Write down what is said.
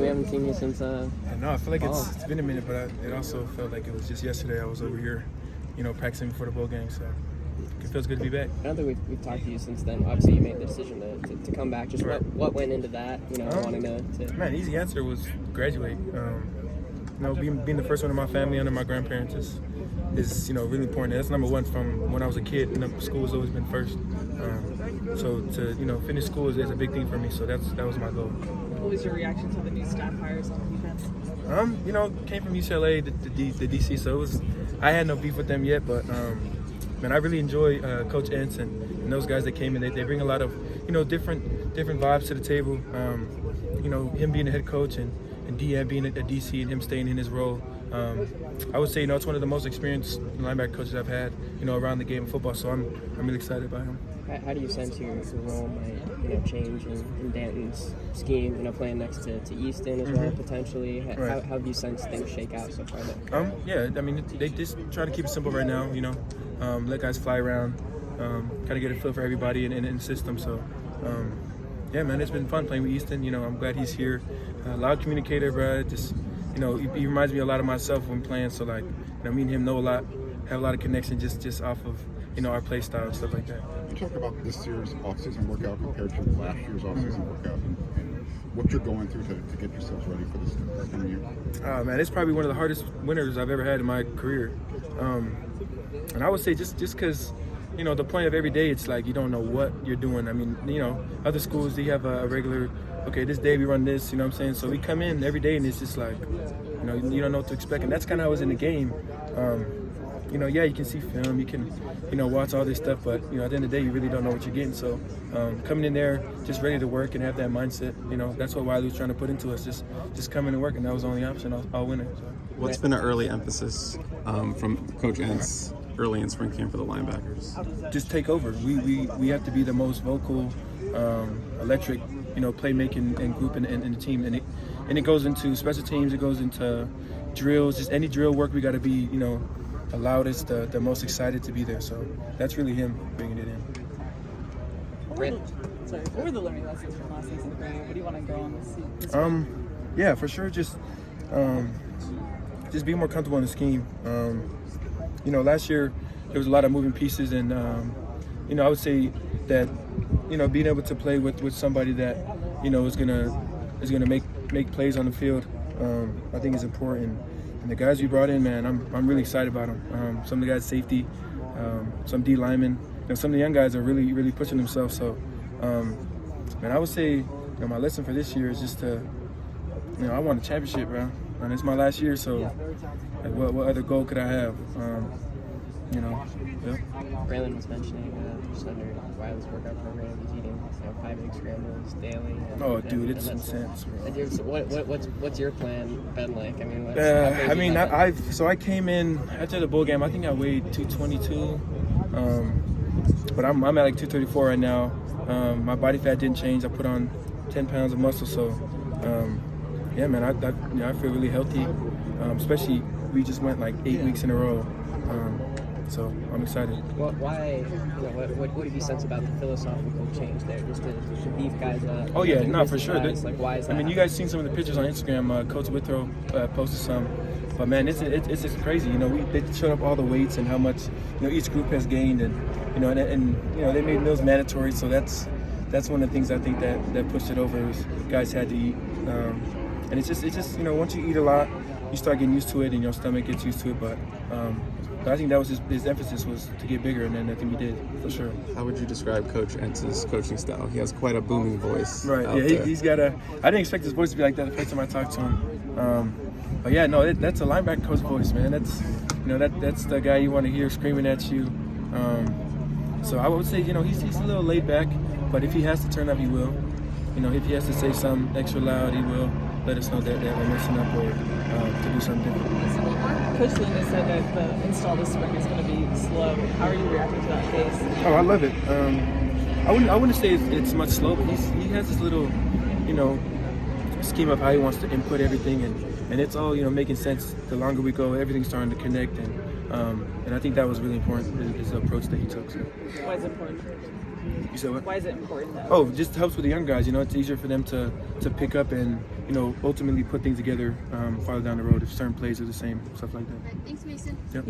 We haven't seen you since. I know. I feel like it's been a minute, but it also felt like it was just yesterday. I was over here, practicing before the bowl game, so it feels good to be back. I don't think we've talked to you since then. Obviously, you made the decision to come back. Just right. what went into that? Wanting to. Man, easy answer was graduate. Being the first one in my family under my grandparents is really important. That's number one from when I was a kid. School has always been first. So to finish school is a big thing for me. So that was my goal. What was your reaction to the new staff hires on defense? Came from UCLA, the DC, so I had no beef with them yet, but man, I really enjoy Coach Entz and those guys that came in. They bring a lot of different vibes to the table. Him being the head coach and Deanne being a DC and him staying in his role. I would say it's one of the most experienced linebacker coaches I've had around the game of football. So I'm really excited about him. How do you sense your role might change in Danton's scheme? Playing next to Easton as well potentially. Right. How have you sensed things shake out so far? They just try to keep it simple right now. Let guys fly around, kind of get a feel for everybody in the system. So yeah, man, it's been fun playing with Easton. I'm glad he's here. Loud communicator, bro. Just he reminds me a lot of myself when playing. So me and him know a lot, have a lot of connection just off of our play style and stuff like that. You talk about this year's offseason workout compared to last year's offseason workout and what you're going through to get yourselves ready for this coming year. Man, it's probably one of the hardest winters I've ever had in my career. And I would say just because the point of every day, it's like you don't know what you're doing. I mean, other schools, they have a regular, okay, this day we run this, you know what I'm saying? So we come in every day and it's just like, you don't know what to expect. And that's kind of how I was in the game. Yeah, you can see film, you can, watch all this stuff, but, at the end of the day, you really don't know what you're getting. So coming in there, just ready to work and have that mindset, that's what Wiley was trying to put into us, just come in and work, and that was the only option all winter. So. What's been an early emphasis from Coach Entz early in spring camp for the linebackers? Just take over. We have to be the most vocal, electric, playmaking and group in the team, and it goes into special teams, it goes into drills, just any drill work. We got to be, the loudest, the most excited to be there. So that's really him bringing it in. What were the learning lessons from last season for you? What do you want to go on this season? Yeah, for sure. Just be more comfortable in the scheme. Last year there was a lot of moving pieces, and I would say that being able to play with somebody that is gonna make plays on the field, I think is important. And the guys we brought in, man, I'm really excited about them. Some of the guys safety, some D linemen, some of the young guys are really pushing themselves. So, man, I would say my lesson for this year is just to, I won a championship, bro, and it's my last year. So, what other goal could I have? Yeah. Braylon was mentioning just under Wiley's workout program, he's eating 5 egg scrambles daily. Dude, it's intense, bro. So what's your plan been like? I came in after the bowl game. I think I weighed 222, but I'm at like 234 right now. My body fat didn't change. I put on 10 pounds of muscle, so yeah, man, I feel really healthy. Especially we just went like 8 weeks in a row. So I'm excited. Why? What do you sense about the philosophical change there? Just to beef guys up. Oh yeah, no, for sure. Why is that? I mean, you guys seen some of the pictures on Instagram. Coach Withrow posted some, but man, it's just crazy. They showed up all the weights and how much each group has gained, and they made meals mandatory. So that's one of the things I think that pushed it over. Is guys had to eat, and it's just once you eat a lot, you start getting used to it, and your stomach gets used to it. But I think that was his emphasis was to get bigger, and then I think he did, for sure. How would you describe Coach Entz's coaching style? He has quite a booming voice. Right, yeah, he's got I didn't expect his voice to be like that the first time I talked to him. But yeah, no, that's a linebacker coach voice, man. That's the guy you want to hear screaming at you. So I would say, he's a little laid back, but if he has to turn up, he will. If he has to say something extra loud, he will let us know that we're messing up or to do something different. Coach Lynn has said that the install this spring is going to be slow. How are you reacting to that pace? Oh, I love it. I wouldn't say it's much slow, but he has this little, scheme of how he wants to input everything, and it's all making sense. The longer we go, everything's starting to connect, and I think that was really important. Is the approach that he took. So. Why is it important? You said what? Why is it important though? Oh, it just helps with the young guys. It's easier for them to pick up and you know, ultimately put things together farther down the road if certain plays are the same, stuff like that. Thanks, Mason. Yep.